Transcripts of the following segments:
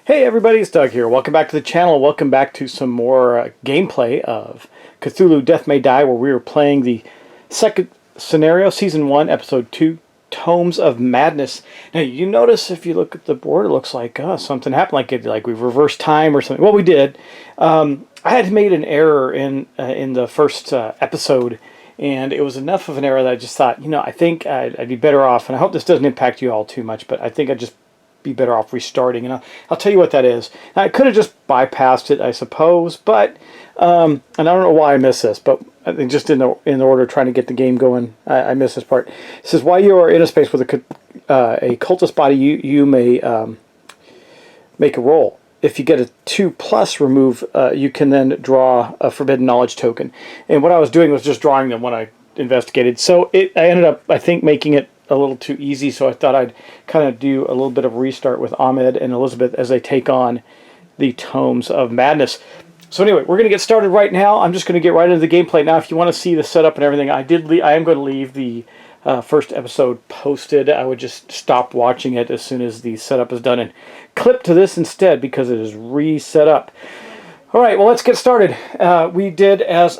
Hey everybody, it's Doug here. Welcome back to the channel. Welcome back to some more gameplay of Cthulhu Death May Die, where we are playing the second scenario, Season 1, Episode 2, Tomes of Madness. Now, you notice if you look at the board, it looks like something happened, like we've reversed time or something. Well, we did. I had made an error in the first episode, and it was enough of an error that I just thought, I think I'd be better off, and I hope this doesn't impact you all too much, but I think I'd just be better off restarting, and I'll tell you what that is. Now, I could have just bypassed it, I suppose, but and I don't know why I missed this, but I think just in order trying to get the game going, I missed this part. It says, while you are in a space with a cultist body, you may make a roll. If you get a 2+ remove, you can then draw a forbidden knowledge token. And what I was doing was just drawing them when I investigated. So I ended up, I think, making it a little too easy, so I thought I'd kind of do a little bit of a restart with Ahmed and Elizabeth as they take on the Tomes of Madness. So anyway, we're going to get started right now. I'm just going to get right into the gameplay. Now, if you want to see the setup and everything, I am going to leave the first episode posted. I would just stop watching it as soon as the setup is done and clip to this instead because it is reset up. All right, well, let's get started. We did as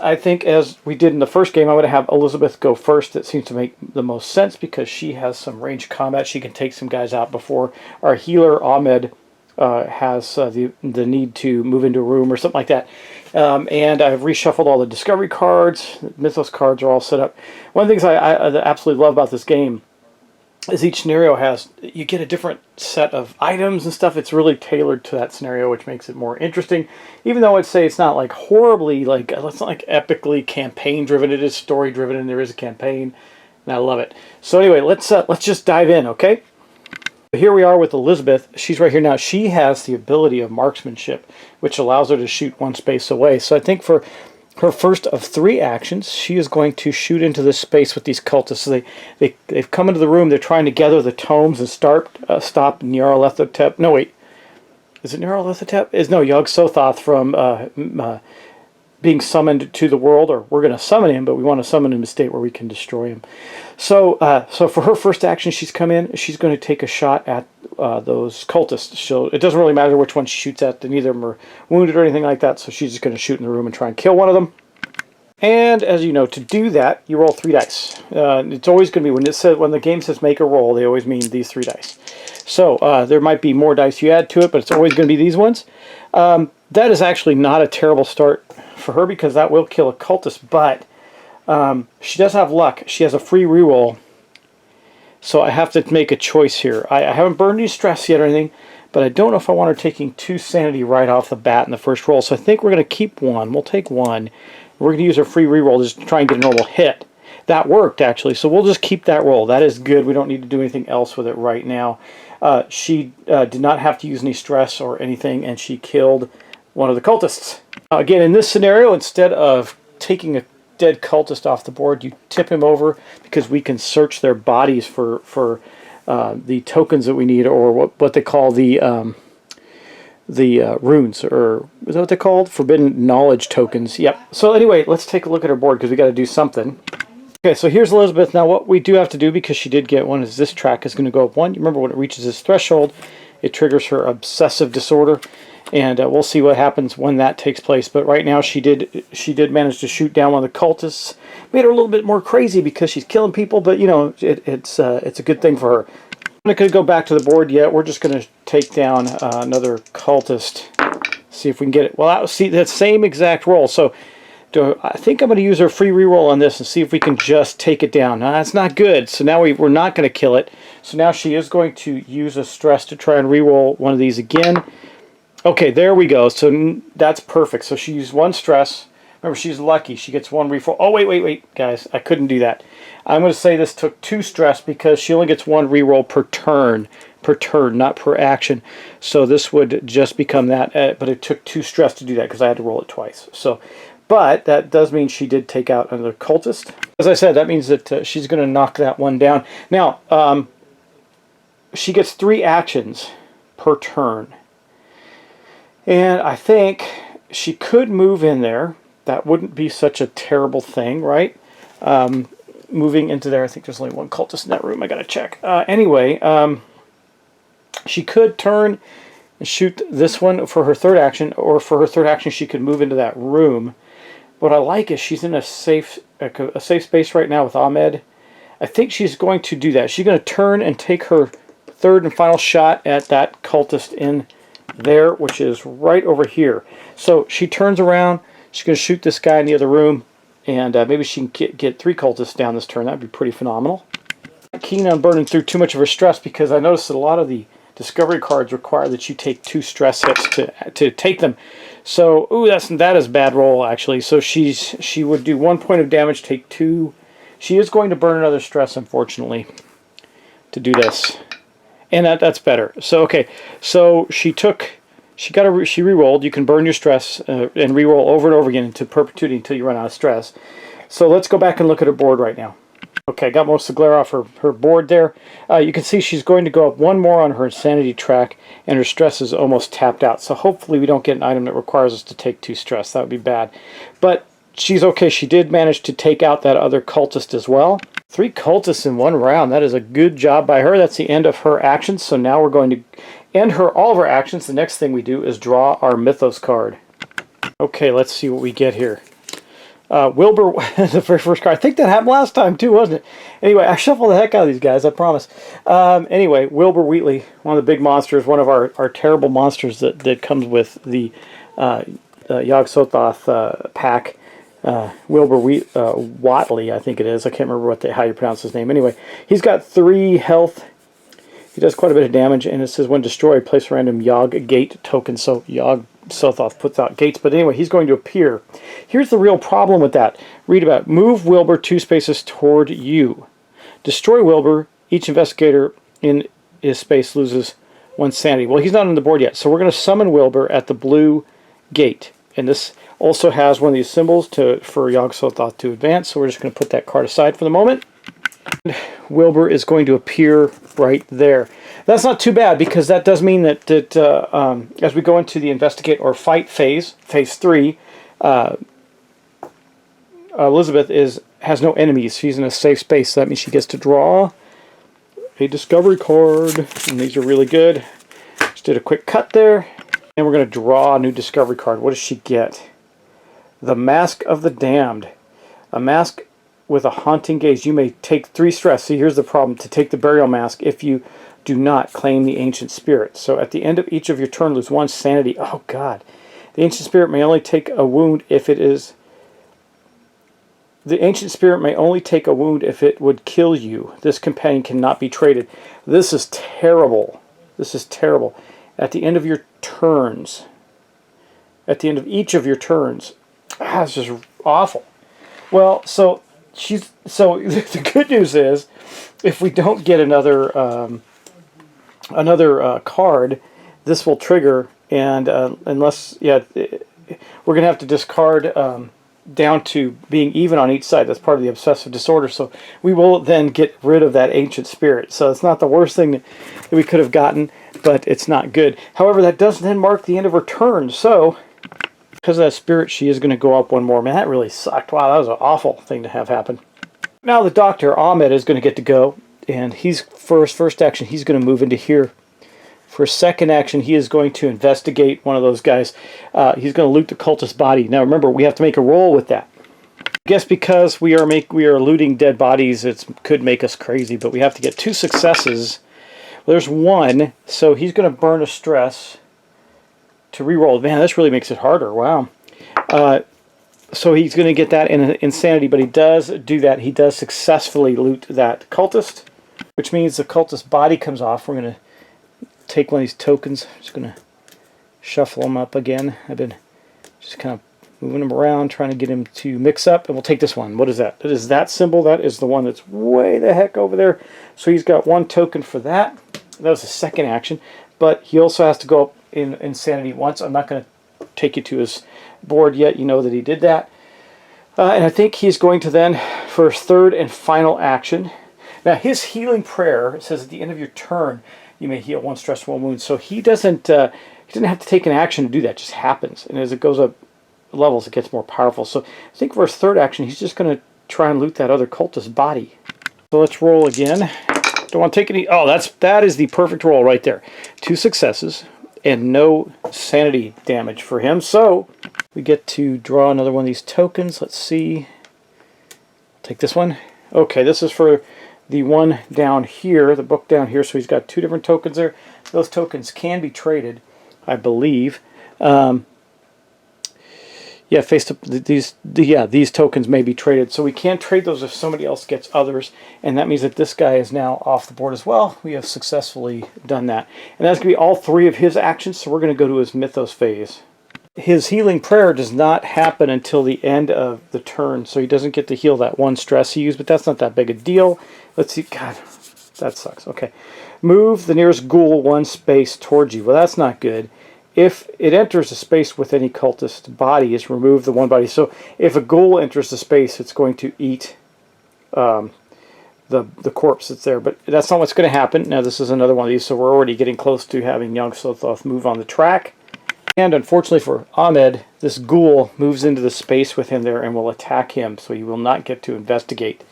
we did in the first game. I'm going to have Elizabeth go first. That seems to make the most sense because she has some ranged combat. She can take some guys out before our healer, Ahmed, has the need to move into a room or something like that. And I've reshuffled all the discovery cards. The Mythos cards are all set up. One of the things I absolutely love about this game is each scenario you get a different set of items and stuff. It's really tailored to that scenario, which makes it more interesting. Even though I'd say it's not like horribly, it's not like epically campaign driven. It is story driven, and there is a campaign, and I love it. So anyway, let's just dive in, okay? Here we are with Elizabeth. She's right here now. She has the ability of marksmanship, which allows her to shoot one space away. So I think for her first of 3 actions, she is going to shoot into this space with these cultists. So they've come into the room. They're trying to gather the tomes and stop Nyarlathotep. No, wait. Is it Nyarlathotep? No, Yog-Sothoth from being summoned to the world. Or we're going to summon him, but we want to summon him in a state where we can destroy him. So for her first action, she's come in. She's going to take a shot at those cultists. So it doesn't really matter which one she shoots at. Neither of them are wounded or anything like that. So she's just going to shoot in the room and try and kill one of them. And as you know, to do that, you roll 3 dice. It's always going to be when the game says make a roll, they always mean these 3 dice. So there might be more dice you add to it, but it's always going to be these ones. That is actually not a terrible start for her because that will kill a cultist, but she does have luck. She has a free reroll, so I have to make a choice here. I haven't burned any stress yet or anything, but I don't know if I want her taking 2 sanity right off the bat in the first roll, so I think we're going to keep 1. We'll take 1. We're going to use her free reroll just to try and get a normal hit. That worked, actually, so we'll just keep that roll. That is good. We don't need to do anything else with it right now. She did not have to use any stress or anything, and she killed one of the cultists. Again, in this scenario, instead of taking a dead cultist off the board, you tip him over because we can search their bodies for the tokens that we need, or what they call the runes, or is that what they're called? Forbidden knowledge tokens. Yep. So anyway, let's take a look at her board because we got to do something. Okay, so here's Elizabeth. Now what we do have to do, because she did get one, is this track is going to go up 1. You remember when it reaches this threshold, it triggers her obsessive disorder. And we'll see what happens when that takes place. But right now, she did manage to shoot down one of the cultists. Made her a little bit more crazy because she's killing people, but it's a good thing for her. I'm not going to go back to the board yet. We're just going to take down another cultist. See if we can get it. Well, see that same exact roll. So I think I'm going to use her free reroll on this and see if we can just take it down. Now that's not good. So now we're not going to kill it. So now she is going to use a stress to try and reroll one of these again. Okay, there we go. So that's perfect. So she used 1 stress. Remember, she's lucky. She gets 1 reroll. Oh, wait, guys. I couldn't do that. I'm going to say this took 2 stress because she only gets 1 reroll per turn. Per turn, not per action. So this would just become that. But it took 2 stress to do that because I had to roll it twice. So, but that does mean she did take out another cultist. As I said, that means that she's going to knock that one down. Now, she gets 3 actions per turn. And I think she could move in there. That wouldn't be such a terrible thing, right? Moving into there, I think there's only 1 cultist in that room. I got to check. Anyway, she could turn and shoot this one for her third action, or for her third action she could move into that room. What I like is she's in a safe space right now with Ahmed. I think she's going to do that. She's going to turn and take her third and final shot at that cultist in there, which is right over here. So she turns around. She's going to shoot this guy in the other room, and maybe she can get 3 cultists down this turn. That'd be pretty phenomenal. I'm not keen on burning through too much of her stress, because I noticed that a lot of the discovery cards require that you take 2 stress hits to take them. So, ooh, that is a bad roll, actually. So she would do 1 point of damage, take 2. She is going to burn another stress, unfortunately, to do this. And that's better. So, okay. So she re-rolled. You can burn your stress and re-roll over and over again into perpetuity until you run out of stress. So let's go back and look at her board right now. Okay, got most of the glare off her board there. You can see she's going to go up 1 more on her insanity track, and her stress is almost tapped out. So hopefully we don't get an item that requires us to take 2 stress. That would be bad. But she's okay. She did manage to take out that other cultist as well. 3 cultists in 1 round. That is a good job by her. That's the end of her actions. So now we're going to end all of our actions. The next thing we do is draw our Mythos card. Okay, let's see what we get here. Wilbur, the very first card. I think that happened last time too, wasn't it? Anyway, I shuffled the heck out of these guys, I promise. Anyway, Wilbur Wheatley, one of the big monsters, one of our terrible monsters that comes with the Yog-Sothoth pack. Wilbur Whatley, I think it is. I can't remember how you pronounce his name. Anyway, he's got 3 health. He does quite a bit of damage, and it says when destroyed, place a random Yog Gate token. So Yog-Sothoth puts out gates, but anyway, he's going to appear. Here's the real problem with that. Read about it. Move Wilbur 2 spaces toward you. Destroy Wilbur. Each investigator in his space loses 1 sanity. Well, he's not on the board yet, so we're going to summon Wilbur at the blue gate. And this also has one of these symbols for Yog-Sothoth to advance, so we're just going to put that card aside for the moment. Wilbur is going to appear right there. That's not too bad, because that does mean that as we go into the investigate or fight phase 3, Elizabeth has no enemies. She's in a safe space, so that means she gets to draw a discovery card, and these are really good. Just did a quick cut there, and we're going to draw a new discovery card. What does she get? The Mask of the Damned. A mask with a haunting gaze. You may take 3 stress. See, here's the problem. To take the burial mask, if you do not claim the ancient spirit. So at the end of each of your turn, lose 1 sanity. Oh, God. The ancient spirit may only take a wound if it is... The ancient spirit may only take a wound if it would kill you. This companion cannot be traded. This is terrible. This is terrible. At the end of your turns... At the end of each of your turns... this is awful. Well, so the good news is, if we don't get another card, this will trigger, and unless we're gonna have to discard down to being even on each side. That's part of the obsessive disorder. So we will then get rid of that ancient spirit. So it's not the worst thing that we could have gotten, but it's not good. However, that does then mark the end of her turn. So because of that spirit, she is going to go up 1 more. Man, that really sucked. Wow, that was an awful thing to have happen. Now the doctor, Ahmed, is going to get to go. And he's, for his first action, he's going to move into here. For his second action, he is going to investigate one of those guys. He's going to loot the cultist's body. Now remember, we have to make a roll with that. I guess because we are looting dead bodies, it could make us crazy. But we have to get 2 successes. Well, there's 1, so he's going to burn a stress to re-roll. Man, this really makes it harder. Wow. So he's going to get that in insanity, but he does do that. He does successfully loot that cultist, which means the cultist's body comes off. We're going to take one of these tokens. I'm just going to shuffle them up again. I've been just kind of moving him around, trying to get him to mix up, and we'll take this one. What is that? That is that symbol. That is the one that's way the heck over there. So he's got 1 token for that. That was the second action, but he also has to go up in insanity once. I'm not going to take you to his board yet. You know that he did that. And I think he's going to then, for his third and final action. Now his healing prayer, it says at the end of your turn, you may heal 1 stress, 1 wound. So he doesn't have to take an action to do that. It just happens. And as it goes up levels, it gets more powerful. So I think for his third action, he's just going to try and loot that other cultist's body. So let's roll again. Don't want to take any... Oh, that is the perfect roll right there. 2 successes. and no sanity damage for him. So we get to draw another one of these tokens. Let's see. Take this one. Okay, this is for the one down here, the book down here. So he's got 2 different tokens there. Those tokens can be traded, I believe. Yeah, these tokens may be traded. So we can't trade those if somebody else gets others. And that means that this guy is now off the board as well. We have successfully done that. And that's going to be all 3 of his actions. So we're going to go to his Mythos phase. His healing prayer does not happen until the end of the turn. So he doesn't get to heal that 1 stress he used. But that's not that big a deal. Let's see. God, that sucks. Okay. Move the nearest ghoul 1 space towards you. Well, that's not good. If it enters a space with any cultist body, it's remove the 1 body. So if a ghoul enters the space, it's going to eat the corpse that's there. But that's not what's going to happen. Now this is another one of these, so we're already getting close to having Yog-Sothoth move on the track. And unfortunately for Ahmed, this ghoul moves into the space with him there and will attack him. So he will not get to investigate.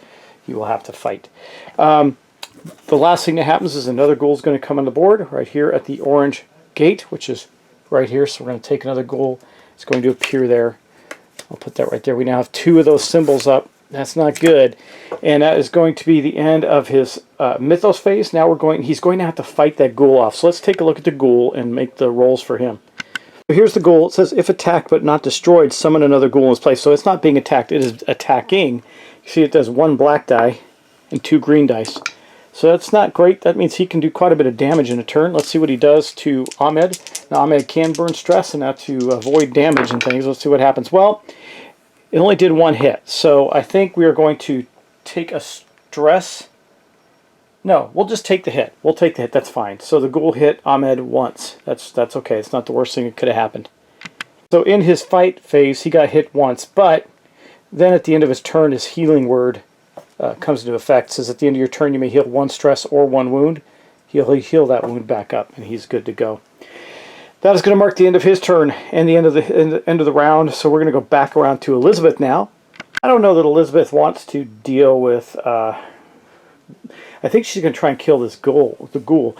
He will have to fight. The last thing that happens is another ghoul is going to come on the board right here at the orange gate, which is right here. So we're going to take another ghoul. It's going to appear there. I'll put that right there. We now have 2 of those symbols up. That's not good. And that is going to be the end of his Mythos phase. Now he's going to have to fight that ghoul off. So let's take a look at the ghoul and make the rolls for him. So here's the ghoul. It says, if attacked but not destroyed, summon another ghoul in its place. So it's not being attacked. It is attacking. You see it does 1 black die and 2 green dice. So that's not great. That means he can do quite a bit of damage in a turn. Let's see what he does to Ahmed. Now Ahmed can burn stress, and now to avoid damage and things, let's see what happens. Well, it only did 1 hit. So I think we are going to take a stress. No, we'll just take the hit. We'll take the hit. That's fine. So the ghoul hit Ahmed once. That's okay. It's not the worst thing that could have happened. So in his fight phase, he got hit once, but then at the end of his turn, his healing word comes into effect. It says at the end of your turn you may heal 1 stress or 1 wound. He'll heal that wound back up and he's good to go. That is going to mark the end of his turn and the end of the round. So we're going to go back around to Elizabeth now. I don't know that Elizabeth wants to deal with. I think she's going to try and kill this ghoul. The ghoul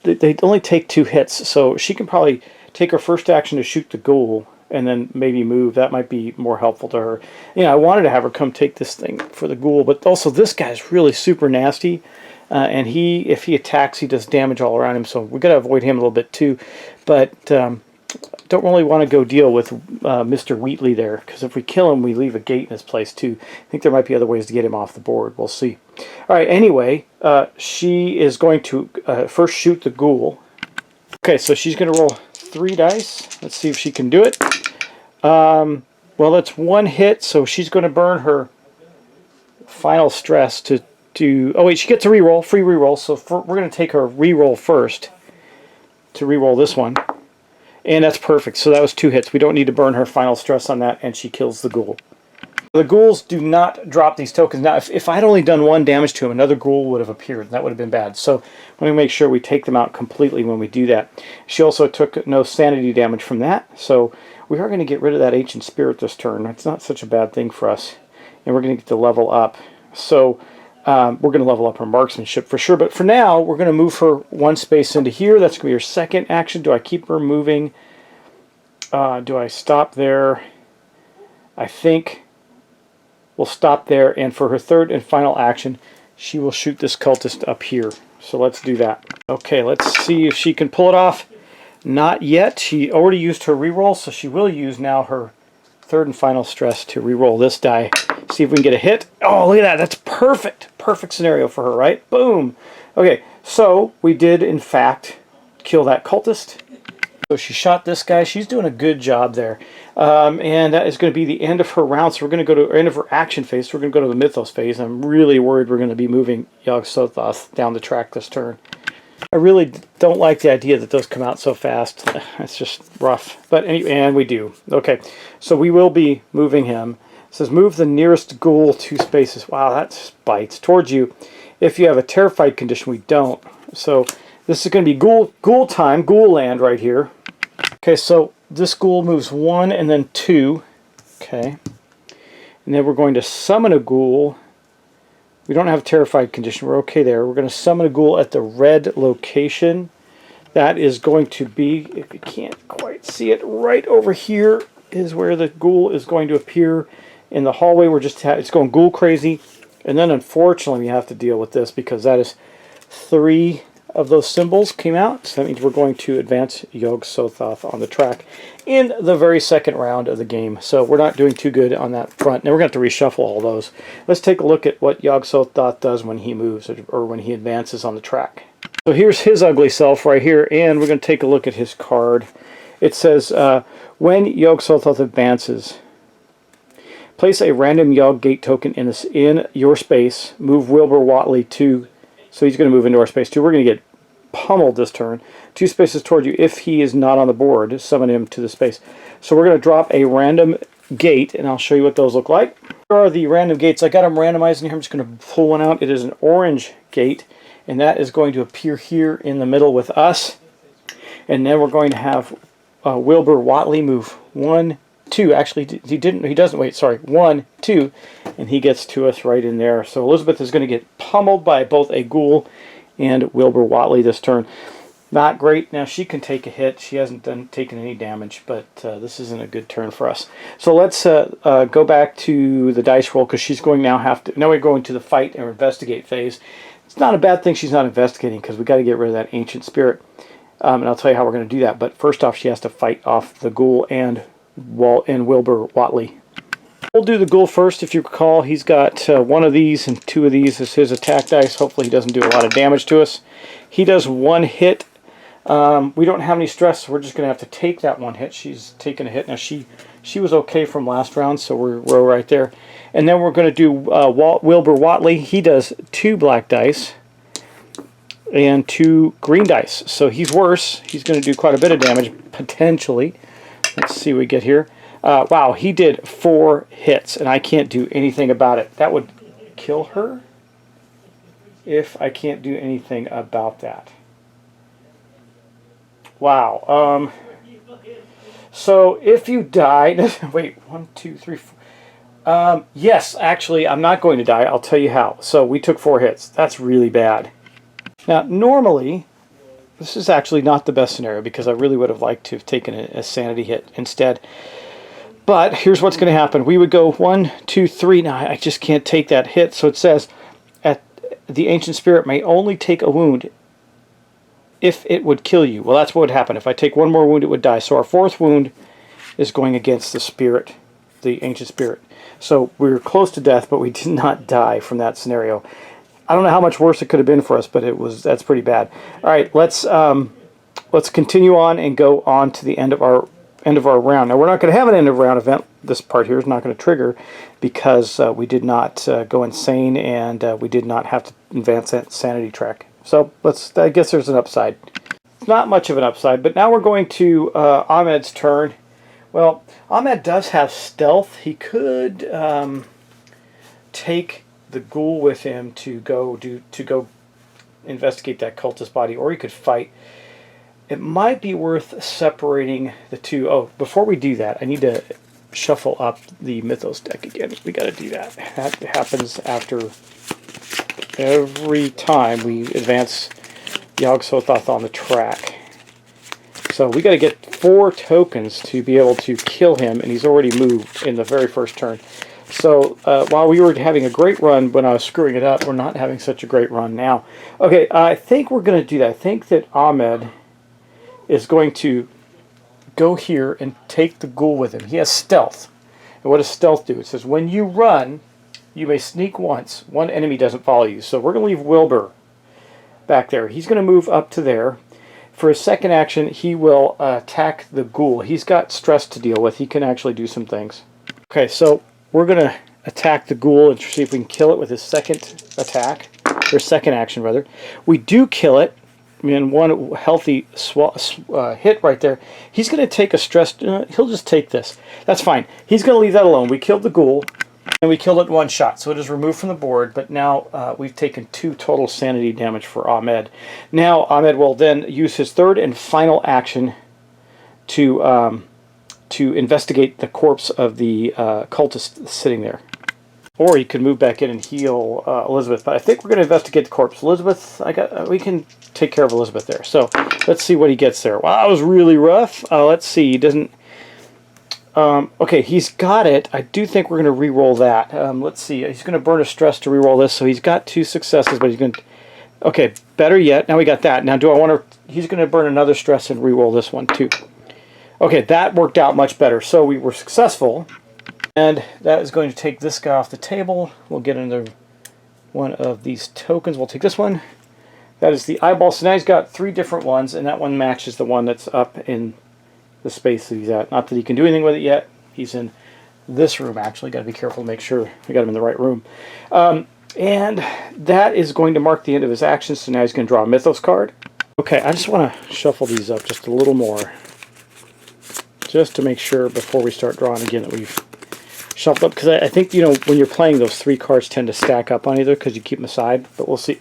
they only take 2 hits, so she can probably take her first action to shoot the ghoul and then maybe move. That might be more helpful to her. I wanted to have her come take this thing for the ghoul, but also this guy's really super nasty, and if he attacks, he does damage all around him, so we've got to avoid him a little bit too. But don't really want to go deal with Mr. Wheatley there, because if we kill him, we leave a gate in his place too. I think there might be other ways to get him off the board. We'll see. All right, anyway, she is going to first shoot the ghoul. Okay, so she's going to roll 3 dice. Let's see if she can do it. Well, that's 1 hit, so she's going to burn her final stress to oh wait, she gets a reroll, free reroll. So we're going to take her reroll first to reroll this one, and that's perfect. So that was 2 hits. We don't need to burn her final stress on that, and she kills the ghoul. The ghouls do not drop these tokens. Now, if I'd only done 1 damage to him, another ghoul would have appeared. That would have been bad. So let me make sure we take them out completely when we do that. She also took no sanity damage from that. So we are going to get rid of that ancient spirit this turn. That's not such a bad thing for us. And we're going to get to level up. So we're going to level up her marksmanship for sure. But for now, we're going to move her 1 space into here. That's going to be her second action. Do I keep her moving? Do I stop there? I think we'll stop there, and for her third and final action, she will shoot this cultist up here. So let's do that. Okay, let's see if she can pull it off. Not yet. She already used her reroll, so she will use now her third and final stress to reroll this die. See if we can get a hit. Oh, look at that. That's perfect. Perfect scenario for her, right? Boom. Okay, so we did, in fact, kill that cultist. So she shot this guy. She's doing a good job there. And that is going to be the end of her round. So we're going to go to end of her action phase. So we're going to go to the Mythos phase. I'm really worried we're going to be moving Yog-Sothoth down the track this turn. I really don't like the idea that those come out so fast. It's just rough. But anyway, and we do. Okay, so we will be moving him. It says move the nearest ghoul 2 spaces. Wow, that bites towards you. If you have a terrified condition, we don't. So this is going to be ghoul time, ghoul land right here. Okay, so this ghoul moves 1 and then 2. Okay. And then we're going to summon a ghoul. We don't have a terrified condition. We're okay there. We're going to summon a ghoul at the red location. That is going to be, if you can't quite see it, right over here is where the ghoul is going to appear in the hallway. We're just it's going ghoul crazy. And then unfortunately we have to deal with this because that is 3 of those symbols came out. So that means we're going to advance Yog-Sothoth on the track in the very second round of the game. So we're not doing too good on that front. Now we're going to have to reshuffle all those. Let's take a look at what Yog-Sothoth does when he moves or when he advances on the track. So here's his ugly self right here, and we're going to take a look at his card. It says, when Yog-Sothoth advances, place a random Yog Gate token in your space. Move Wilbur Watley to, so he's going to move into our space too. We're going to get pummeled this turn. 2 spaces toward you. If he is not on the board, summon him to the space. So we're going to drop a random gate, and I'll show you what those look like. Here are the random gates. I got them randomized in here. I'm just going to pull one out. It is an orange gate, and that is going to appear here in the middle with us. And then we're going to have Wilbur Watley move 1, 2. Actually, he doesn't wait. Sorry, 1, 2, and he gets to us right in there. So Elizabeth is going to get pummeled by both a ghoul and Wilbur Watley this turn. Not great. Now she can take a hit. She hasn't taken any damage, but this isn't a good turn for us. So let's go back to the dice roll because she's going now we're going to the fight and investigate phase. It's not a bad thing she's not investigating because we got to get rid of that ancient spirit. And I'll tell you how we're going to do that. But first off, she has to fight off the ghoul and Wilbur Watley. We'll do the ghoul first. If you recall, he's got 1 of these and 2 of these as his attack dice. Hopefully he doesn't do a lot of damage to us. He does 1 hit. We don't have any stress, so we're just going to have to take that 1 hit. She's taken a hit. Now she was okay from last round, so we're right there. And then we're going to do Wilbur Watley. He does 2 black dice and 2 green dice. So he's worse. He's going to do quite a bit of damage, potentially. Let's see what we get here. Wow, he did 4 hits, and I can't do anything about it. That would kill her if I can't do anything about that. Wow. So if you die... Wait, 1, 2, 3, 4... yes, actually, I'm not going to die. I'll tell you how. So we took 4 hits. That's really bad. Now, normally, this is actually not the best scenario because I really would have liked to have taken a sanity hit instead. But here's what's going to happen. We would go 1, 2, 3. Now, I just can't take that hit. So it says, the ancient spirit may only take a wound if it would kill you. Well, that's what would happen. If I take 1 more wound, it would die. So our 4th wound is going against the spirit, the ancient spirit. So we were close to death, but we did not die from that scenario. I don't know how much worse it could have been for us, but that's pretty bad. All right, let's continue on and go on to the end of our round. Now we're not going to have an end of round event. This part here is not going to trigger because we did not go insane and we did not have to advance that sanity track. So I guess there's an upside. It's not much of an upside, but now we're going to Ahmed's turn. Well, Ahmed does have stealth. He could take the ghoul with him to go investigate that cultist body, or he could fight. It might be worth separating the two. Oh, before we do that, I need to shuffle up the Mythos deck again. We got to do that. That happens after every time we advance Yog-Sothoth on the track. So we got to get 4 tokens to be able to kill him, and he's already moved in the very first turn. So while we were having a great run when I was screwing it up, we're not having such a great run now. Okay, I think we're going to do that. I think that Ahmed is going to go here and take the ghoul with him. He has stealth. And what does stealth do? It says when you run, you may sneak once. 1 enemy doesn't follow you. So we're going to leave Wilbur back there. He's going to move up to there. For his second action, he will attack the ghoul. He's got stress to deal with. He can actually do some things. Okay, so we're going to attack the ghoul and see if we can kill it with his second attack. Or second action, rather. We do kill it. I mean, 1 healthy hit right there. He's going to take a stress... he'll just take this. That's fine. He's going to leave that alone. We killed the ghoul, and we killed it in 1 shot. So it is removed from the board, but now we've taken 2 total sanity damage for Ahmed. Now Ahmed will then use his 3rd and final action to investigate the corpse of the cultist sitting there. Or he could move back in and heal Elizabeth. But I think we're going to investigate the corpse. Elizabeth, we can take care of Elizabeth there. So Let's see what he gets there. Wow, that was really rough. Let's see. He doesn't... okay, he's got it. I do think we're going to re-roll that. Let's see. He's going to burn a stress to re-roll this, so he's got 2 successes, but he's going to... Okay, better yet. Now we got that. Now do I want to... He's going to burn another stress and re-roll this one, too. Okay, that worked out much better. So we were successful, and that is going to take this guy off the table. We'll get another one of these tokens. We'll take this one. That is the eyeball. So now he's got 3 different ones, and that one matches the one that's up in the space that he's at. Not that he can do anything with it yet. He's in this room, actually. Got to be careful to make sure we got him in the right room. And that is going to mark the end of his actions. So now he's going to draw a Mythos card. Okay, I just want to shuffle these up just a little more, just to make sure before we start drawing again that we've shuffled up. Because I think, you know, when you're playing, those 3 cards tend to stack up on either because you keep them aside. But we'll see.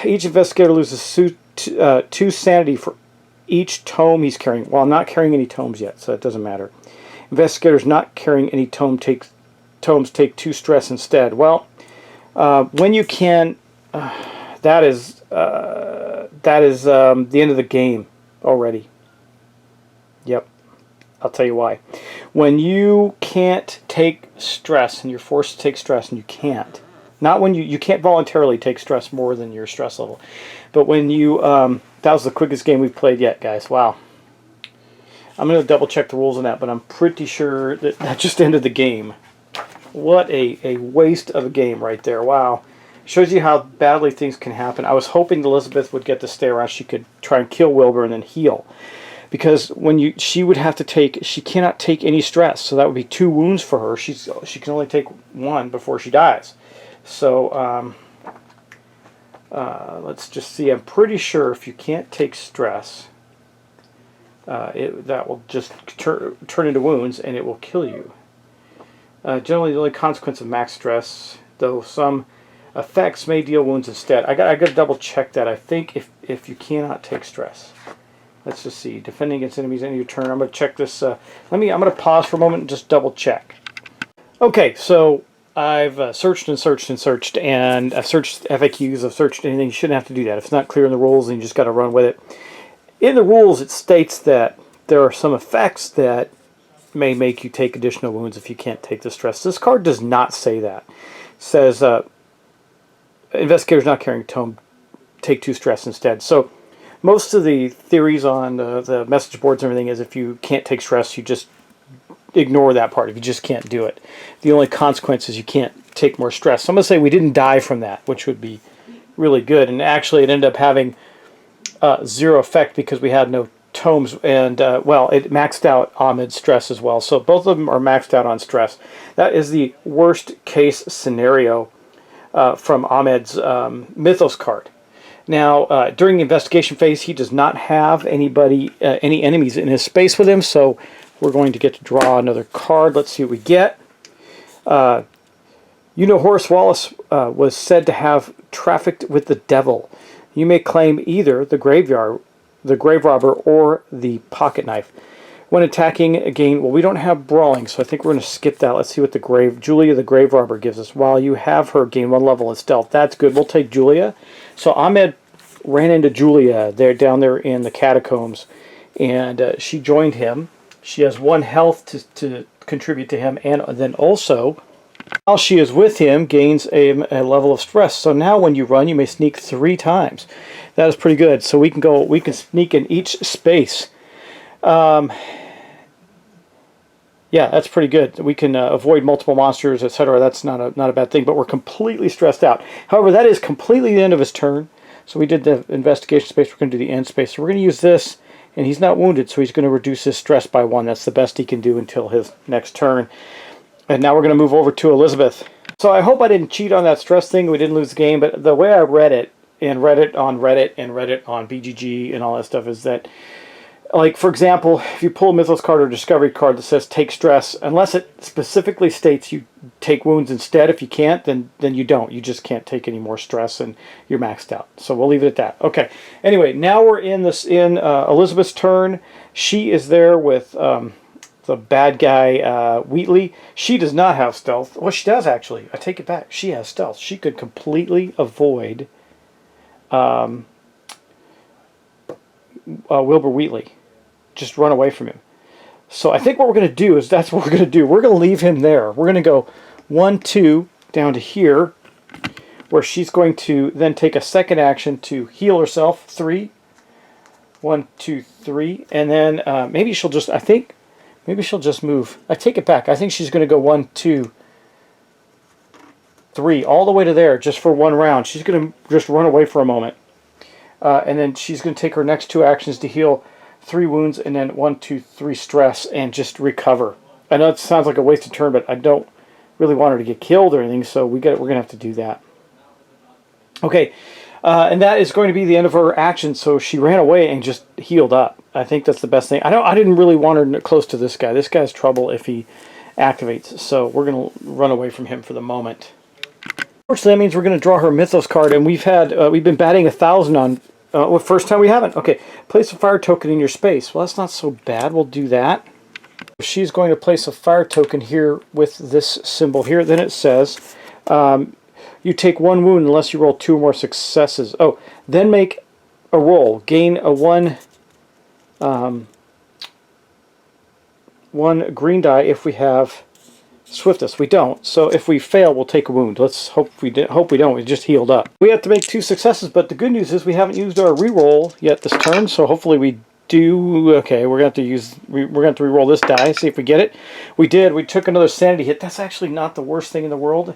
Each investigator loses 2 sanity for each tome he's carrying. Well, I'm not carrying any tomes yet, so it doesn't matter. Investigators not carrying any tomes take 2 stress instead. Well, when you can, that is the end of the game already. Yep, I'll tell you why. When you can't take stress and you're forced to take stress and you can't, not when you can't voluntarily take stress more than your stress level, but when you that was the quickest game we've played yet, guys. Wow. I'm going to double check the rules on that, but I'm pretty sure that just ended the game. What a waste of a game right there. Wow. Shows you how badly things can happen. I was hoping Elizabeth would get to stay around. She could try and kill Wilbur and then heal. Because when she would have to take, she cannot take any stress. So that would be 2 wounds for her. She can only take 1 before she dies. So let's just see. I'm pretty sure if you can't take stress, that will just turn into wounds and it will kill you. Generally, the only consequence of max stress, though some effects may deal wounds instead. I got to double check that. I think if you cannot take stress, let's just see. Defending against enemies at your turn. I'm going to check this. I'm going to pause for a moment and just double check. Okay, so I've searched and searched and searched, and I've searched FAQs, I've searched anything. You shouldn't have to do that. If it's not clear in the rules, then you just got to run with it. In the rules, it states that there are some effects that may make you take additional wounds if you can't take the stress. This card does not say that. It says, investigators not carrying tome take 2 stress instead. So most of the theories on the message boards and everything is if you can't take stress, you just ignore that part if you just can't do it. The only consequence is you can't take more stress. So I'm going to say we didn't die from that, which would be really good. And actually it ended up having 0 effect because we had no tomes. And, well, it maxed out Ahmed's stress as well. So both of them are maxed out on stress. That is the worst case scenario from Ahmed's Mythos card. Now, during the investigation phase, he does not have any enemies in his space with him, so we're going to get to draw another card. Let's see what we get. You know, Horace Wallace was said to have trafficked with the devil. You may claim either the grave robber, or the pocket knife. When attacking, again, well, we don't have brawling, so I think we're going to skip that. Let's see what Julia the grave robber gives us. While you have her gain 1 level in stealth. That's good. We'll take Julia. So Ahmed ran into Julia down there in the catacombs, and she joined him. She has 1 health to contribute to him, and then also, while she is with him, gains a level of stress. So now when you run, you may sneak 3 times. That is pretty good. So we can sneak in each space. Yeah, that's pretty good. We can avoid multiple monsters, etc. That's not a bad thing, but we're completely stressed out. However, that is completely the end of his turn. So we did the investigation space. We're going to do the end space. So we're going to use this, and he's not wounded, so he's going to reduce his stress by 1. That's the best he can do until his next turn. And now we're going to move over to Elizabeth. So I hope I didn't cheat on that stress thing. We didn't lose the game, but the way I read it, and read it on Reddit, and read it on BGG, and all that stuff, is that, like, for example, if you pull a Mythos card or Discovery card that says take stress, unless it specifically states you take wounds instead, if you can't, then you don't. You just can't take any more stress, and you're maxed out. So we'll leave it at that. Okay. Anyway, now we're in Elizabeth's turn. She is there with the bad guy, Wheatley. She does not have stealth. Well, she does, actually. I take it back. She has stealth. She could completely avoid Wilbur Wheatley. Just run away from him. So I think what we're going to do is that's what we're going to do. We're going to leave him there. We're going to go 1, 2 down to here, where she's going to then take a second action to heal herself. 3, 1, 2, 3, and then maybe she'll just. I think maybe she'll just move. I take it back. I think she's going to go 1, 2, 3 all the way to there just for one round. She's going to just run away for a moment, and then she's going to take her next 2 actions to heal 3 wounds, and then 1, 2, 3 stress, and just recover. I know it sounds like a wasted turn, but I don't really want her to get killed or anything, so we're going to have to do that. Okay, and that is going to be the end of her action. So she ran away and just healed up. I think that's the best thing. I didn't really want her close to this guy. This guy's trouble if he activates, so we're going to run away from him for the moment. Unfortunately, that means we're going to draw her Mythos card, and we've been batting 1,000 on. Well, first time we haven't. Okay, place a fire token in your space. Well, that's not so bad. We'll do that. She's going to place a fire token here with this symbol here. Then it says, you take 1 wound unless you roll 2 or more successes. Oh, then make a roll. Gain a 1 green die if we have swiftness. We don't. So if we fail, we'll take a wound. Let's hope we don't. We just healed up. We have to make 2 successes, but the good news is we haven't used our reroll yet this turn. So hopefully we do. Okay, we're going to have to reroll this die. See if we get it. We did. We took another sanity hit. That's actually not the worst thing in the world,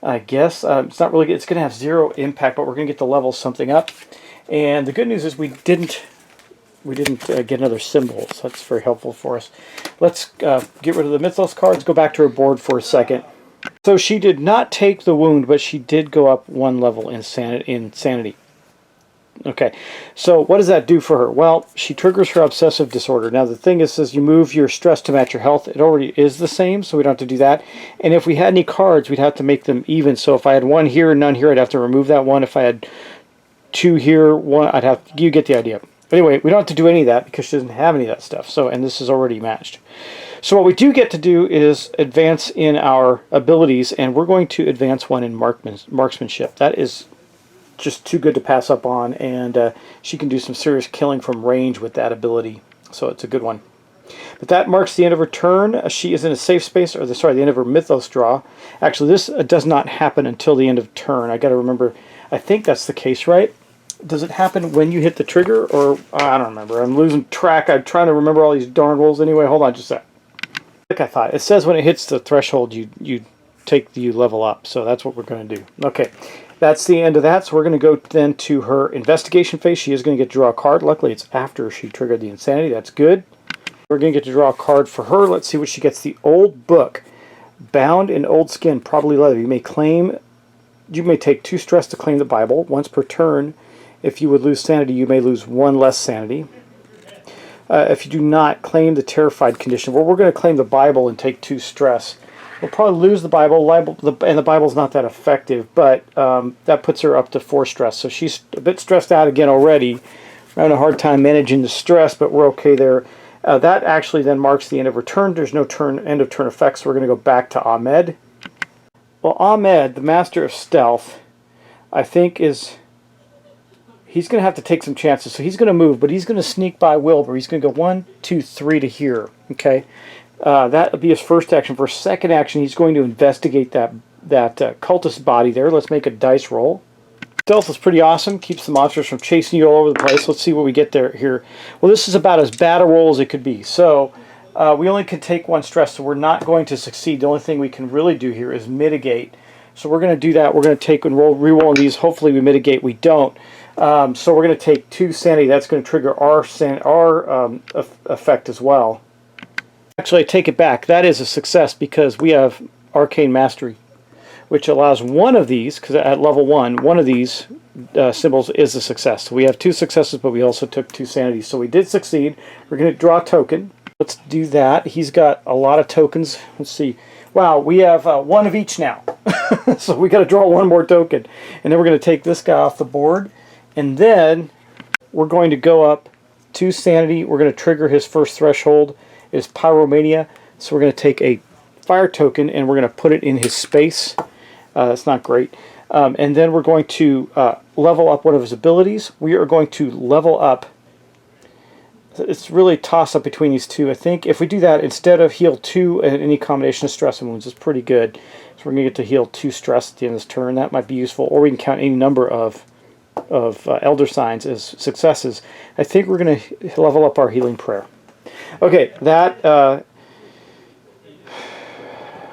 I guess. It's not really. It's going to have 0 impact, but we're going to get to level something up. And the good news is we didn't get another symbol, so that's very helpful for us. Let's get rid of the Mythos cards, go back to her board for a second. So she did not take the wound, but she did go up 1 level in sanity. Okay, so what does that do for her? Well, she triggers her obsessive disorder. Now the thing is, you move your stress to match your health. It already is the same, so we don't have to do that. And if we had any cards, we'd have to make them even. So if I had 1 here and none here, I'd have to remove that 1. If I had 2 here, 1, I'd have. You get the idea. Anyway, we don't have to do any of that because she doesn't have any of that stuff. So, and this is already matched. So what we do get to do is advance in our abilities, and we're going to advance 1 in marksmanship. That is just too good to pass up on, and she can do some serious killing from range with that ability. So it's a good one. But that marks the end of her turn. She is in a safe space, or the end of her Mythos draw. Actually, this does not happen until the end of turn. I got to remember. I think that's the case, right? Does it happen when you hit the trigger, or I don't remember. I'm losing track. I'm trying to remember all these darn rules. Anyway, hold on just a sec. Like I thought, it says when it hits the threshold, you level up. So that's what we're going to do. Okay, that's the end of that. So we're going to go then to her investigation phase. She is going to get to draw a card. Luckily, it's after she triggered the insanity. That's good. We're going to get to draw a card for her. Let's see what she gets. The old book, bound in old skin, probably leather. You may take 2 stress to claim the Bible once per turn. If you would lose sanity, you may lose 1 less sanity. If you do not claim the terrified condition, well, we're going to claim the Bible and take 2 stress. We'll probably lose the Bible, and the Bible's not that effective, but that puts her up to 4 stress. So she's a bit stressed out again already. We're having a hard time managing the stress, but we're okay there. That actually then marks the end of her turn. There's no end of turn effects, so we're going to go back to Ahmed. Well, Ahmed, the master of stealth, I think he's going to have to take some chances. So he's going to move, but he's going to sneak by Wilbur. He's going to go 1, 2, 3 to here. Okay, that would be his first action. For his second action, he's going to investigate that cultist body there. Let's make a dice roll. Stealth is pretty awesome. Keeps the monsters from chasing you all over the place. Let's see what we get there here. Well, this is about as bad a roll as it could be. So we only can take 1 stress, so we're not going to succeed. The only thing we can really do here is mitigate. So we're going to do that. We're going to take and re-roll these. Hopefully we mitigate. We don't. So we're going to take 2 sanity. That's going to trigger our effect as well. Actually, I take it back. That is a success because we have Arcane Mastery, which allows 1 of these, because at level 1 of these symbols is a success. So we have 2 successes, but we also took 2 sanity. So we did succeed. We're going to draw a token. Let's do that. He's got a lot of tokens. Let's see. Wow, we have 1 of each now. So we got to draw 1 more token. And then we're going to take this guy off the board. And then we're going to go up 2 sanity. We're going to trigger his first threshold. It's Pyromania. So we're going to take a fire token and we're going to put it in his space. That's not great. And then we're going to level up one of his abilities. We are going to level up It's really toss up between these two. I think if we do that, instead of heal 2 at any combination of stress and wounds, it's pretty good. So we're going to get to heal 2 stress at the end of this turn. That might be useful. Or we can count any number of Elder Signs as successes. I think we're going to level up our Healing Prayer. Okay, that...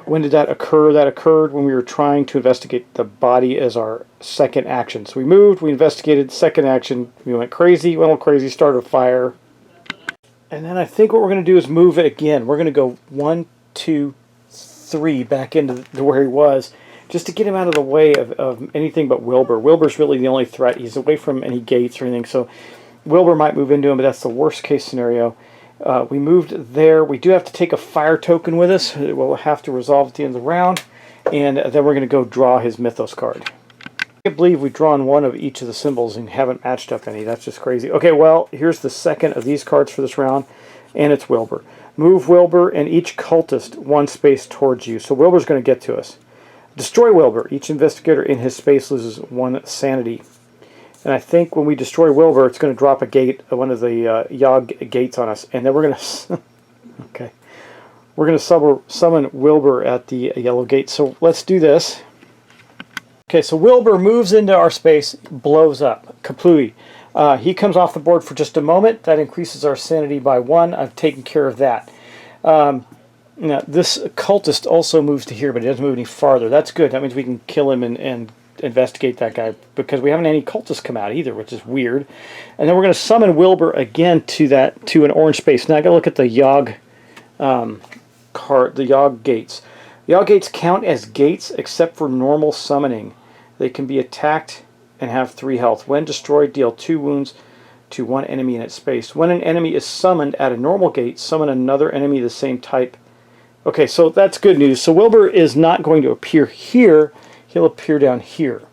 when did that occur? That occurred when we were trying to investigate the body as our second action. So we moved, we investigated, second action, we went crazy, started a fire. And then I think what we're going to do is move it again. We're going to go 1, 2, 3 back into where he was, just to get him out of the way of anything but Wilbur. Wilbur's really the only threat. He's away from any gates or anything, so Wilbur might move into him, but that's the worst case scenario. We moved there. We do have to take a fire token with us. We'll have to resolve at the end of the round, and then we're going to go draw his Mythos card. I can't believe we've drawn one of each of the symbols and haven't matched up any. That's just crazy. Okay, well, here's the second of these cards for this round, and it's Wilbur. Move Wilbur and each cultist 1 space towards you. So Wilbur's going to get to us. Destroy Wilbur. Each investigator in his space loses 1 sanity. And I think when we destroy Wilbur, it's going to drop a gate, one of the Yogg gates on us, and then we're going to okay, we're going to summon Wilbur at the yellow gate. So let's do this. Okay, so Wilbur moves into our space, blows up. Kaplooey. He comes off the board for just a moment. That increases our sanity by 1. I've taken care of that. Now, this cultist also moves to here, but he doesn't move any farther. That's good. That means we can kill him and investigate that guy, because we haven't had any cultists come out either, which is weird. And then we're going to summon Wilbur again to an orange space. Now I got to look at the Yogg card, the Yogg gates. The Yogg gates count as gates except for normal summoning. They can be attacked and have 3 health. When destroyed, deal 2 wounds to 1 enemy in its space. When an enemy is summoned at a normal gate, summon another enemy of the same type. Okay, so that's good news. So Wilbur is not going to appear here. He'll appear down here.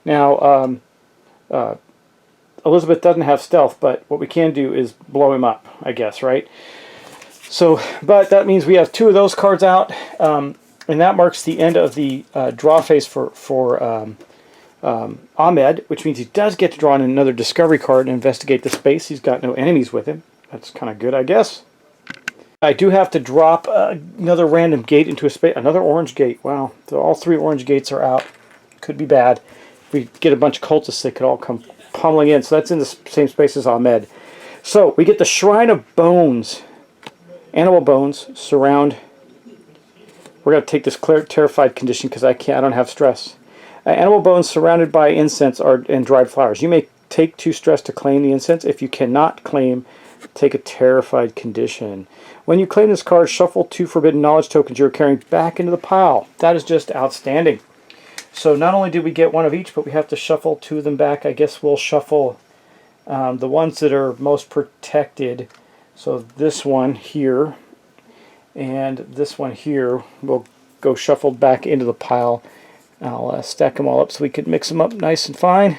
Now, Elizabeth doesn't have stealth, but what we can do is blow him up, I guess, right? So, but that means we have 2 of those cards out, and that marks the end of the draw phase for Ahmed, which means he does get to draw in another discovery card and investigate the space. He's got no enemies with him. That's kind of good, I guess. I do have to drop another random gate into a space. Another orange gate. Wow. So all 3 orange gates are out. Could be bad. If we get a bunch of cultists, they could all come pummeling in. So that's in the same space as Ahmed. So we get the Shrine of Bones. Animal bones surround. We're going to take this terrified condition because I don't have stress. Animal bones surrounded by incense and dried flowers. You may take 2 stress to claim the incense. If you cannot claim, take a terrified condition. When you claim this card, shuffle 2 forbidden knowledge tokens you're carrying back into the pile. That is just outstanding. So not only did we get 1 of each, but we have to shuffle 2 of them back. I guess we'll shuffle the ones that are most protected. So this one here and this one here will go shuffled back into the pile. I'll stack them all up so we could mix them up nice and fine.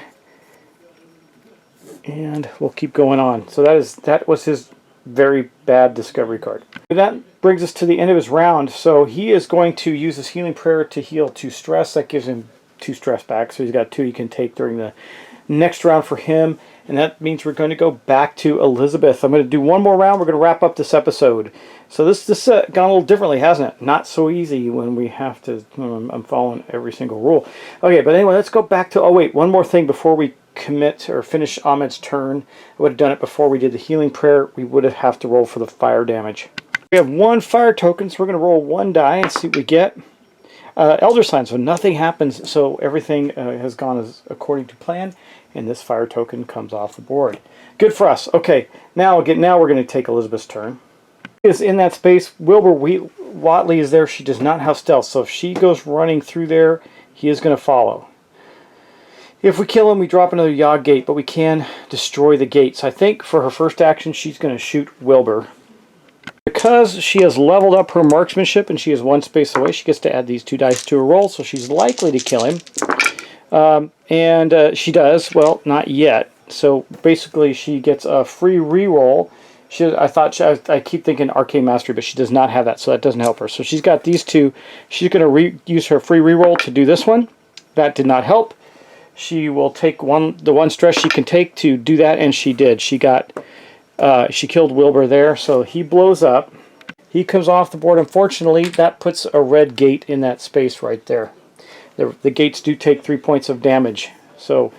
And we'll keep going on. So that was his very bad discovery card. That brings us to the end of his round. So he is going to use his Healing Prayer to heal 2 stress. That gives him 2 stress back. So he's got 2 he can take during the next round for him. And that means we're going to go back to Elizabeth. I'm going to do 1 more round. We're going to wrap up this episode. So this gone a little differently, hasn't it? Not so easy when we have to... I'm following every single rule. Okay, but anyway, let's go back to... Oh, wait, one more thing before we commit or finish Ahmed's turn. I would have done it before we did the Healing Prayer. We would have to roll for the fire damage. We have 1 fire token, so we're going to roll 1 die and see what we get. Elder Sign, so nothing happens, so everything has gone as according to plan, and this fire token comes off the board. Good for us. Okay, now we're going to take Elizabeth's turn. Is in that space. Wilbur Watley is there. She does not have stealth, so if she goes running through there, he is going to follow. If we kill him, we drop another Yogg gate, but we can destroy the gates. I think for her first action, she's going to shoot Wilbur. Because she has leveled up her marksmanship and she is 1 space away, she gets to add these 2 dice to her roll, so she's likely to kill him. And she does. Well, not yet. So basically, she gets a free reroll. I keep thinking Arcane Mastery, but she does not have that, so that doesn't help her. So she's got these 2. She's going to use her free reroll to do this one. That did not help. She will take the 1 stress she can take to do that, and she did. She got She killed Wilbur there, so he blows up. He comes off the board. Unfortunately, that puts a red gate in that space right there. The gates do take 3 points of damage. So,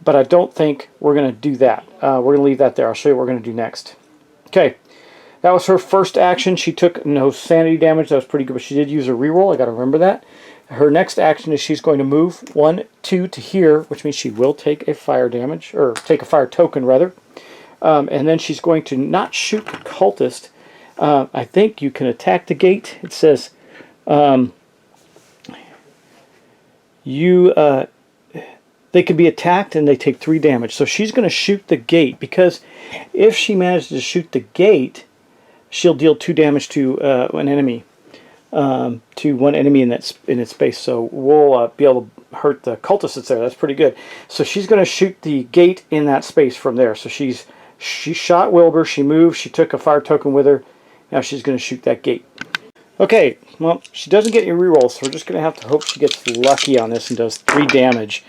but I don't think we're going to do that. We're going to leave that there. I'll show you what we're going to do next. Okay, that was her first action. She took no sanity damage. That was pretty good, but she did use a reroll. I got to remember that. Her next action is she's going to move 1, 2 to here, which means she will take a fire damage, or take a fire token rather. And then she's going to not shoot the cultist. I think you can attack the gate. It says they can be attacked and they take 3 damage. So she's going to shoot the gate, because if she manages to shoot the gate, she'll deal 2 damage to an enemy, to one enemy in its space. So we'll be able to hurt the cultist that's there. That's pretty good. So she's going to shoot the gate in that space from there. So she shot Wilbur. She moved. She took a fire token with her. Now she's going to shoot that gate. Okay, well, she doesn't get any rerolls, so we're just going to have to hope she gets lucky on this and does 3 damage.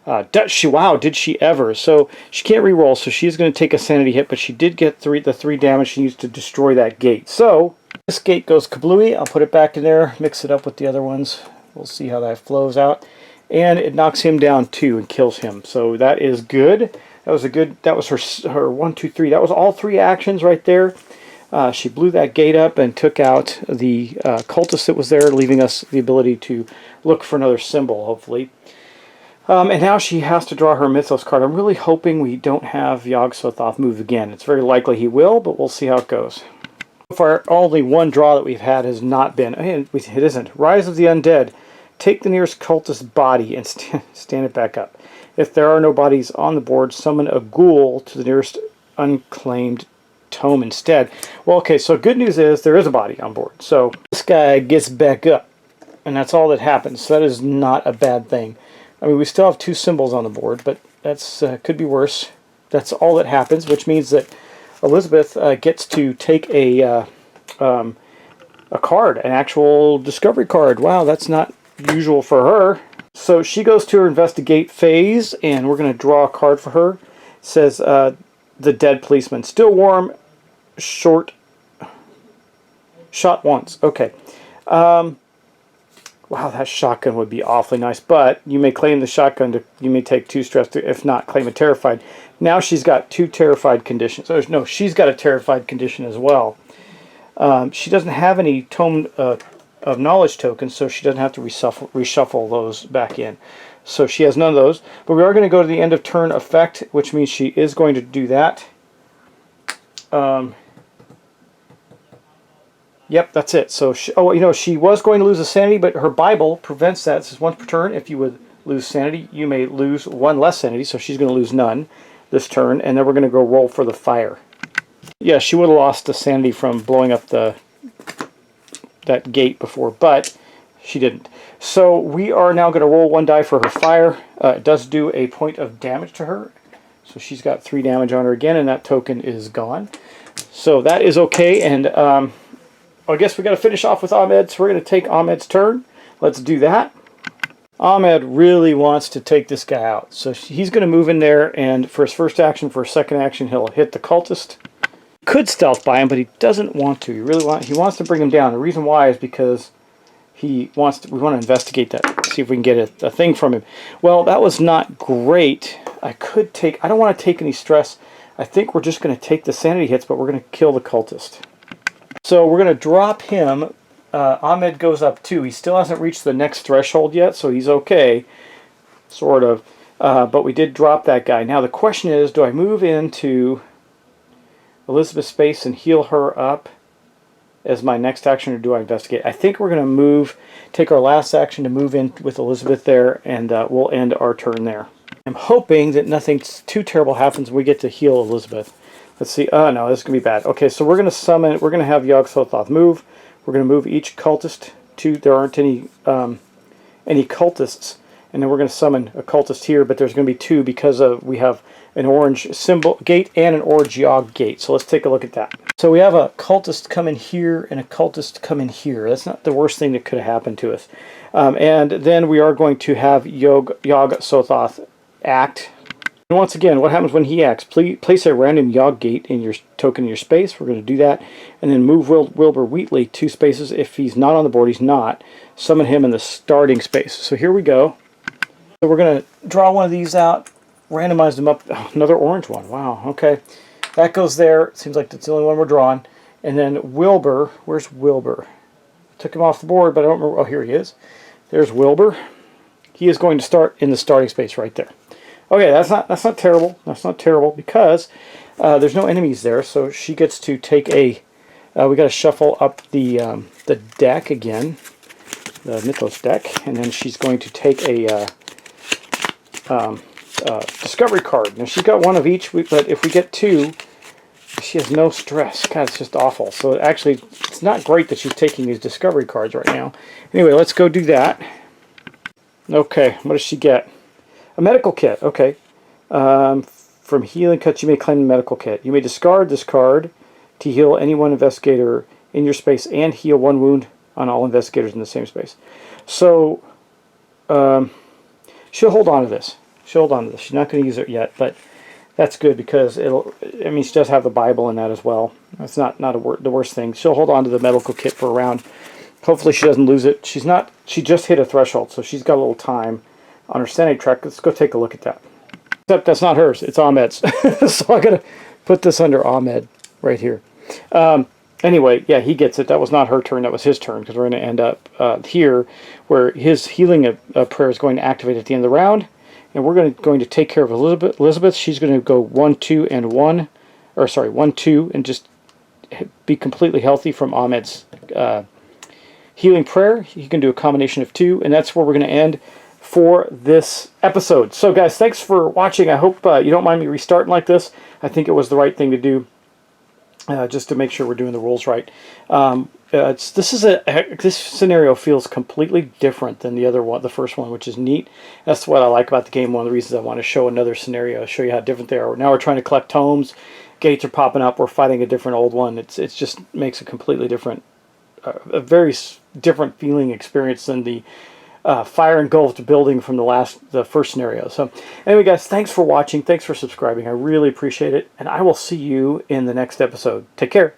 Wow, did she ever? So she can't reroll, so she's going to take a sanity hit, but she did get the 3 damage she needs to destroy that gate. So this gate goes kablooey. I'll put it back in there, mix it up with the other ones. We'll see how that flows out. And it knocks him down 2 and kills him. So that is good. That was her 1, 2, 3. That was all 3 actions right there. She blew that gate up and took out the cultist that was there, leaving us the ability to look for another symbol, hopefully. And now she has to draw her Mythos card. I'm really hoping we don't have Yog-Sothoth move again. It's very likely he will, but we'll see how it goes. So far, only one draw that we've had has not been... It isn't. Rise of the Undead. Take the nearest cultist body and stand it back up. If there are no bodies on the board, summon a ghoul to the nearest unclaimed tome instead. Well, okay, so good news is there is a body on board. So this guy gets back up, and that's all that happens. So that is not a bad thing. I mean, we still have 2 symbols on the board, but that's could be worse. That's all that happens, which means that Elizabeth gets to take a card, an actual discovery card. Wow, that's not usual for her. So she goes to her investigate phase, and we're going to draw a card for her. It says, the dead policeman. Still warm, shot once. Okay. Wow, that shotgun would be awfully nice, but you may claim the shotgun you may take 2 stress, if not, claim a terrified. Now she's got 2 terrified conditions. Oh, no, she's got a terrified condition as well. She doesn't have any tome of knowledge tokens, so she doesn't have to reshuffle those back in. So she has none of those, but we are going to go to the end of turn effect, which means she is going to do that. Yep, that's it. So, she was going to lose a sanity, but her Bible prevents that. It says once per turn, if you would lose sanity, you may lose 1 less sanity, so she's going to lose none this turn, and then we're going to go roll for the fire. Yeah, she would have lost the sanity from blowing up that gate before, but she didn't. So we are now going to roll 1 die for her fire. It does do a point of damage to her, so she's got 3 damage on her again, and that token is gone. So that is okay, and I guess we got to finish off with Ahmed, so we're going to take Ahmed's turn. Let's do that. Ahmed really wants to take this guy out, so he's going to move in there, and for his first action, for his second action, he'll hit the cultist. Could stealth by him, but he doesn't want to. He wants to bring him down. The reason why is because we want to investigate that, see if we can get a thing from him. Well, that was not great. I don't want to take any stress. I think we're just going to take the sanity hits, but we're going to kill the cultist. So we're going to drop him. Ahmed goes up 2. He still hasn't reached the next threshold yet, so he's okay, sort of. But we did drop that guy. Now the question is, do I move into Elizabeth's space and heal her up as my next action, or do I investigate? I think we're going to take our last action to move in with Elizabeth there, and we'll end our turn there. I'm hoping that nothing too terrible happens when we get to heal Elizabeth. Let's see. Oh, no, this is going to be bad. Okay, so we're going to summon... We're going to have Yog-Sothoth move. We're going to move each cultist to... There aren't any cultists. And then we're going to summon a cultist here, but there's going to be 2 because we have an orange symbol gate and an orange Yog gate. So let's take a look at that. So we have a cultist come in here and a cultist come in here. That's not the worst thing that could have happened to us. And then we are going to have Yog-Sothoth act. And once again, what happens when he acts? Place a random Yogg gate in your token in your space. We're going to do that. And then move Wilbur Wheatley 2 spaces. If he's not on the board, he's not. Summon him in the starting space. So here we go. So we're going to draw one of these out, randomize them up. Oh, another orange one. Wow, okay. That goes there. It seems like that's the only one we're drawing. And then Wilbur. Where's Wilbur? Took him off the board, but I don't remember. Oh, here he is. There's Wilbur. He is going to start in the starting space right there. Okay, that's not terrible. That's not terrible because there's no enemies there, so she gets to take a. We got to shuffle up the deck again, the Mythos deck, and then she's going to take a discovery card. Now she's got one of each, but if we get 2, she has no stress. God, it's just awful. So actually, it's not great that she's taking these discovery cards right now. Anyway, let's go do that. Okay, what does she get? A medical kit, okay. From healing cuts, you may claim the medical kit. You may discard this card to heal any one investigator in your space and heal 1 wound on all investigators in the same space. So, she'll hold on to this. She'll hold on to this. She's not going to use it yet, but that's good because it'll. I mean, she does have the Bible in that as well. That's not the worst thing. She'll hold on to the medical kit for a round. Hopefully, she doesn't lose it. She's not. She just hit a threshold, so she's got a little time on her sanity track. Let's go take a look at that. Except that's not hers. It's Ahmed's. So I got to put this under Ahmed right here. Anyway, yeah, he gets it. That was not her turn. That was his turn because we're going to end up here where his healing prayer is going to activate at the end of the round. And we're going to take care of Elizabeth. She's going to go 1, 2, and 1. Or sorry, 1, 2, and just be completely healthy from Ahmed's healing prayer. He can do a combination of 2. And that's where we're going to end for this episode. So guys, thanks for watching. I hope you don't mind me restarting like this. I think it was the right thing to do, just to make sure we're doing the rules right. This scenario feels completely different than the other one, the first one, which is neat. That's what I like about the game. One of the reasons I want to show another scenario, show you how different they are. Now we're trying to collect tomes. Gates are popping up. We're fighting a different old one. It just makes a completely different, a very different feeling experience than the fire engulfed building from the first scenario. So anyway guys, thanks for watching, thanks for subscribing, I really appreciate it, and I will see you in the next episode. Take care.